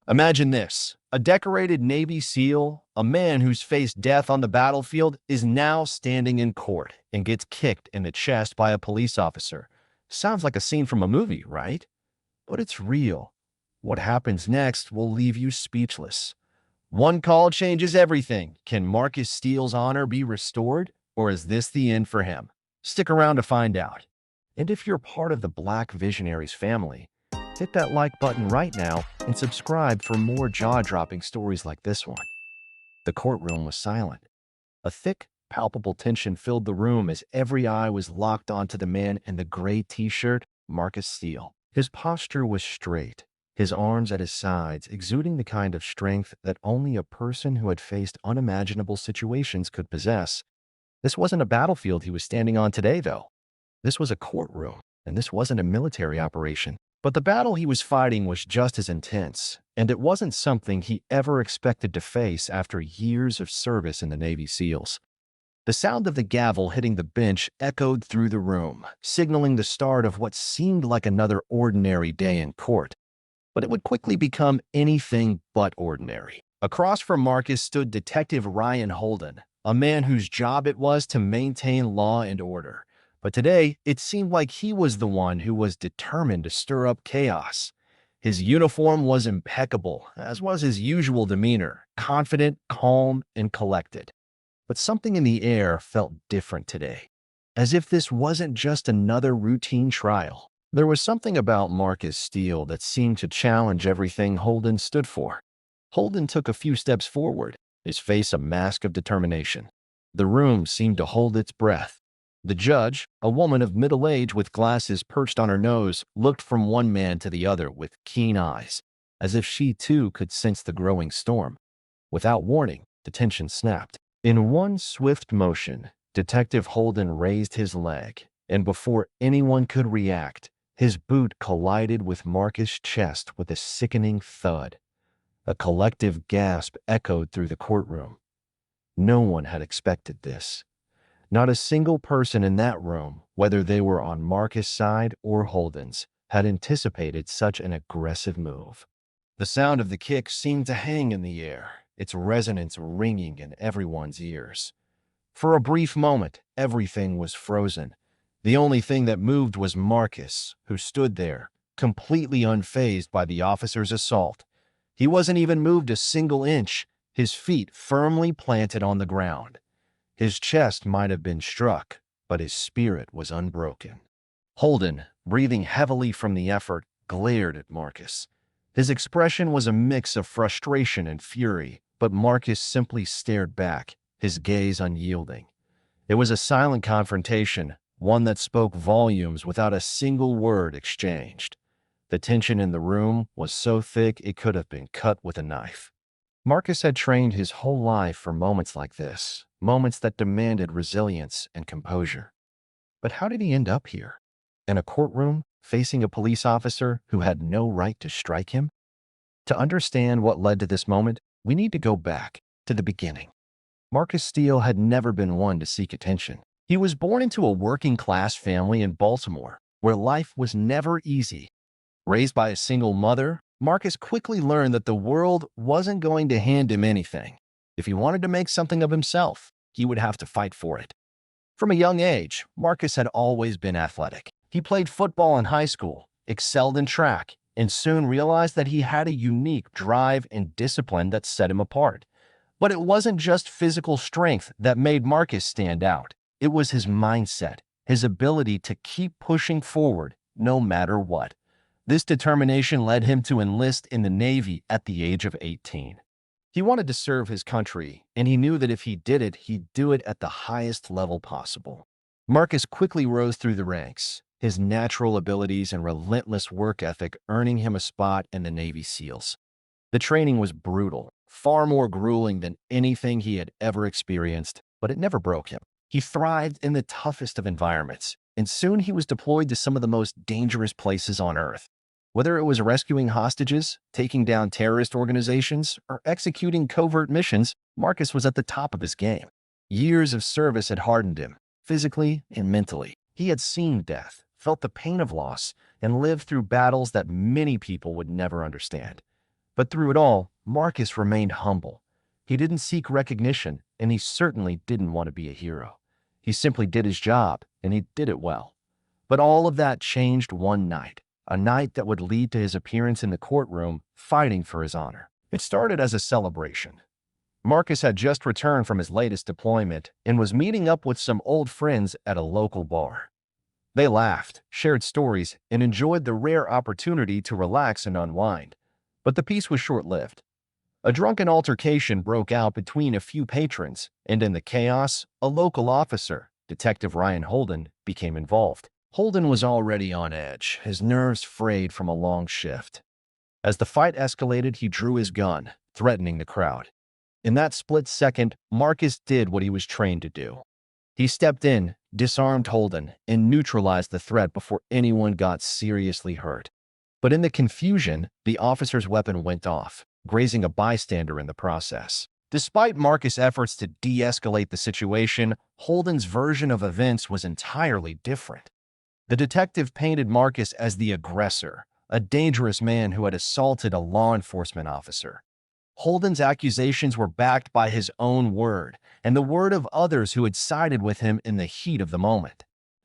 Imagine this. A decorated Navy SEAL, a man who's faced death on the battlefield, is now standing in court and gets kicked in the chest by a police officer. Sounds like a scene from a movie, right? But it's real. What happens next will leave you speechless. One call changes everything. Can Marcus Steele's honor be restored, or is this the end for him? Stick around to find out. And if you're part of the Black Visionaries family, hit that like button right now and subscribe for more jaw-dropping stories like this one. The courtroom was silent. A thick, palpable tension filled the room as every eye was locked onto the man in the gray t-shirt, Marcus Steele. His posture was straight, his arms at his sides, exuding the kind of strength that only a person who had faced unimaginable situations could possess. This wasn't a battlefield he was standing on today, though. This was a courtroom, and this wasn't a military operation. But the battle he was fighting was just as intense, and it wasn't something he ever expected to face after years of service in the Navy SEALs. The sound of the gavel hitting the bench echoed through the room, signaling the start of what seemed like another ordinary day in court. But it would quickly become anything but ordinary. Across from Marcus stood Detective Ryan Holden, a man whose job it was to maintain law and order. But today, it seemed like he was the one who was determined to stir up chaos. His uniform was impeccable, as was his usual demeanor, confident, calm, and collected. But something in the air felt different today, as if this wasn't just another routine trial. There was something about Marcus Steele that seemed to challenge everything Holden stood for. Holden took a few steps forward, his face a mask of determination. The room seemed to hold its breath. The judge, a woman of middle age with glasses perched on her nose, looked from one man to the other with keen eyes, as if she too could sense the growing storm. Without warning, the tension snapped. In one swift motion, Detective Holden raised his leg, and before anyone could react, his boot collided with Marcus' chest with a sickening thud. A collective gasp echoed through the courtroom. No one had expected this. Not a single person in that room, whether they were on Marcus' side or Holden's, had anticipated such an aggressive move. The sound of the kick seemed to hang in the air, its resonance ringing in everyone's ears. For a brief moment, everything was frozen. The only thing that moved was Marcus, who stood there, completely unfazed by the officer's assault. He wasn't even moved a single inch, his feet firmly planted on the ground. His chest might have been struck, but his spirit was unbroken. Holden, breathing heavily from the effort, glared at Marcus. His expression was a mix of frustration and fury, but Marcus simply stared back, his gaze unyielding. It was a silent confrontation, one that spoke volumes without a single word exchanged. The tension in the room was so thick it could have been cut with a knife. Marcus had trained his whole life for moments like this, moments that demanded resilience and composure. But how did he end up here? In a courtroom, facing a police officer who had no right to strike him? To understand what led to this moment, we need to go back to the beginning. Marcus Steele had never been one to seek attention. He was born into a working-class family in Baltimore, where life was never easy. Raised by a single mother, Marcus quickly learned that the world wasn't going to hand him anything. If he wanted to make something of himself, he would have to fight for it. From a young age, Marcus had always been athletic. He played football in high school, excelled in track, and soon realized that he had a unique drive and discipline that set him apart. But it wasn't just physical strength that made Marcus stand out. It was his mindset, his ability to keep pushing forward no matter what. This determination led him to enlist in the Navy at the age of 18. He wanted to serve his country, and he knew that if he did it, he'd do it at the highest level possible. Marcus quickly rose through the ranks, his natural abilities and relentless work ethic earning him a spot in the Navy SEALs. The training was brutal, far more grueling than anything he had ever experienced, but it never broke him. He thrived in the toughest of environments, and soon he was deployed to some of the most dangerous places on Earth. Whether it was rescuing hostages, taking down terrorist organizations, or executing covert missions, Marcus was at the top of his game. Years of service had hardened him, physically and mentally. He had seen death, felt the pain of loss, and lived through battles that many people would never understand. But through it all, Marcus remained humble. He didn't seek recognition, and he certainly didn't want to be a hero. He simply did his job, and he did it well. But all of that changed one night, a night that would lead to his appearance in the courtroom fighting for his honor. It started as a celebration. Marcus had just returned from his latest deployment and was meeting up with some old friends at a local bar. They laughed, shared stories, and enjoyed the rare opportunity to relax and unwind. But the peace was short-lived. A drunken altercation broke out between a few patrons, and in the chaos, a local officer, Detective Ryan Holden, became involved. Holden was already on edge, his nerves frayed from a long shift. As the fight escalated, he drew his gun, threatening the crowd. In that split second, Marcus did what he was trained to do. He stepped in, disarmed Holden, and neutralized the threat before anyone got seriously hurt. But in the confusion, the officer's weapon went off, grazing a bystander in the process. Despite Marcus' efforts to de-escalate the situation, Holden's version of events was entirely different. The detective painted Marcus as the aggressor, a dangerous man who had assaulted a law enforcement officer. Holden's accusations were backed by his own word and the word of others who had sided with him in the heat of the moment.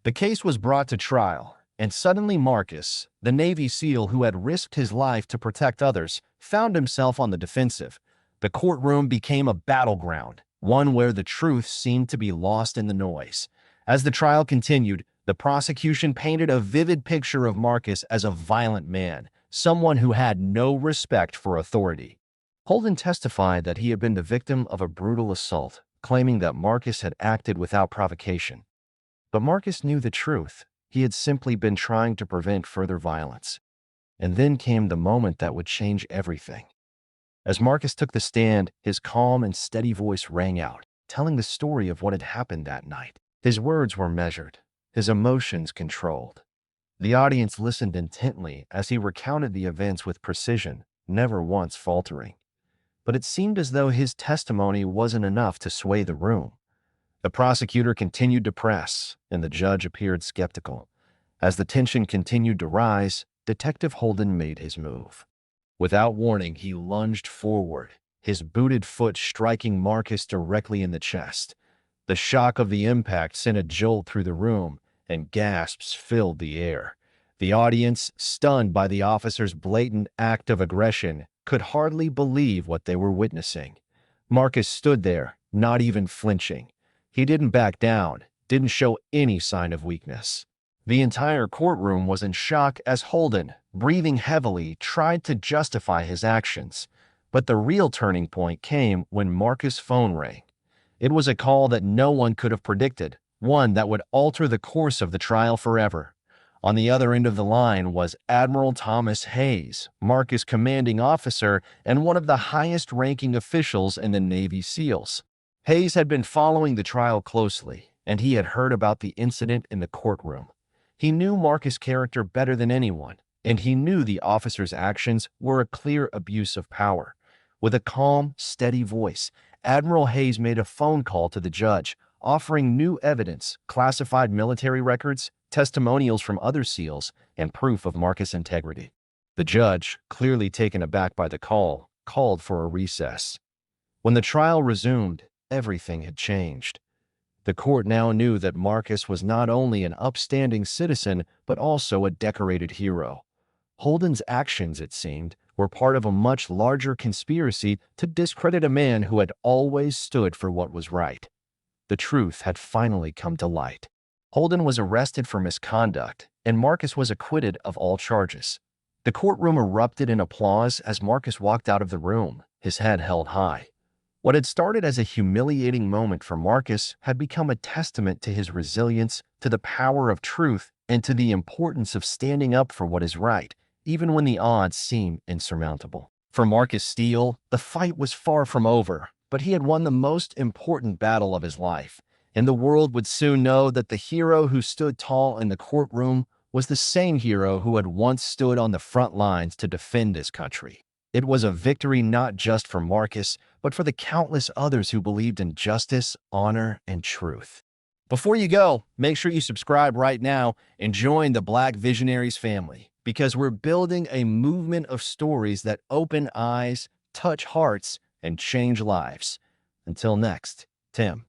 The case was brought to trial, and suddenly Marcus, the Navy SEAL who had risked his life to protect others, found himself on the defensive. The courtroom became a battleground, one where the truth seemed to be lost in the noise. As the trial continued, the prosecution painted a vivid picture of Marcus as a violent man, someone who had no respect for authority. Holden testified that he had been the victim of a brutal assault, claiming that Marcus had acted without provocation. But Marcus knew the truth. He had simply been trying to prevent further violence. And then came the moment that would change everything. As Marcus took the stand, his calm and steady voice rang out, telling the story of what had happened that night. His words were measured, his emotions controlled. The audience listened intently as he recounted the events with precision, never once faltering. But it seemed as though his testimony wasn't enough to sway the room. The prosecutor continued to press, and the judge appeared skeptical. As the tension continued to rise, Detective Holden made his move. Without warning, he lunged forward, his booted foot striking Marcus directly in the chest. The shock of the impact sent a jolt through the room, and gasps filled the air. The audience, stunned by the officer's blatant act of aggression, could hardly believe what they were witnessing. Marcus stood there, not even flinching. He didn't back down, didn't show any sign of weakness. The entire courtroom was in shock as Holden, breathing heavily, tried to justify his actions. But the real turning point came when Marcus' phone rang. It was a call that no one could have predicted, one that would alter the course of the trial forever. On the other end of the line was Admiral Thomas Hayes, Marcus' commanding officer and one of the highest-ranking officials in the Navy SEALs. Hayes had been following the trial closely, and he had heard about the incident in the courtroom. He knew Marcus' character better than anyone, and he knew the officer's actions were a clear abuse of power. With a calm, steady voice, Admiral Hayes made a phone call to the judge, offering new evidence, classified military records, testimonials from other SEALs, and proof of Marcus' integrity. The judge, clearly taken aback by the call, called for a recess. When the trial resumed, everything had changed. The court now knew that Marcus was not only an upstanding citizen, but also a decorated hero. Holden's actions, it seemed, were part of a much larger conspiracy to discredit a man who had always stood for what was right. The truth had finally come to light. Holden was arrested for misconduct, and Marcus was acquitted of all charges. The courtroom erupted in applause as Marcus walked out of the room, his head held high. What had started as a humiliating moment for Marcus had become a testament to his resilience, to the power of truth, and to the importance of standing up for what is right, even when the odds seem insurmountable. For Marcus Steele, the fight was far from over, but he had won the most important battle of his life, and the world would soon know that the hero who stood tall in the courtroom was the same hero who had once stood on the front lines to defend his country. It was a victory not just for Marcus, but for the countless others who believed in justice, honor, and truth. Before you go, make sure you subscribe right now and join the Black Visionaries family. because we're building a movement of stories that open eyes, touch hearts, and change lives. Until next, Tim.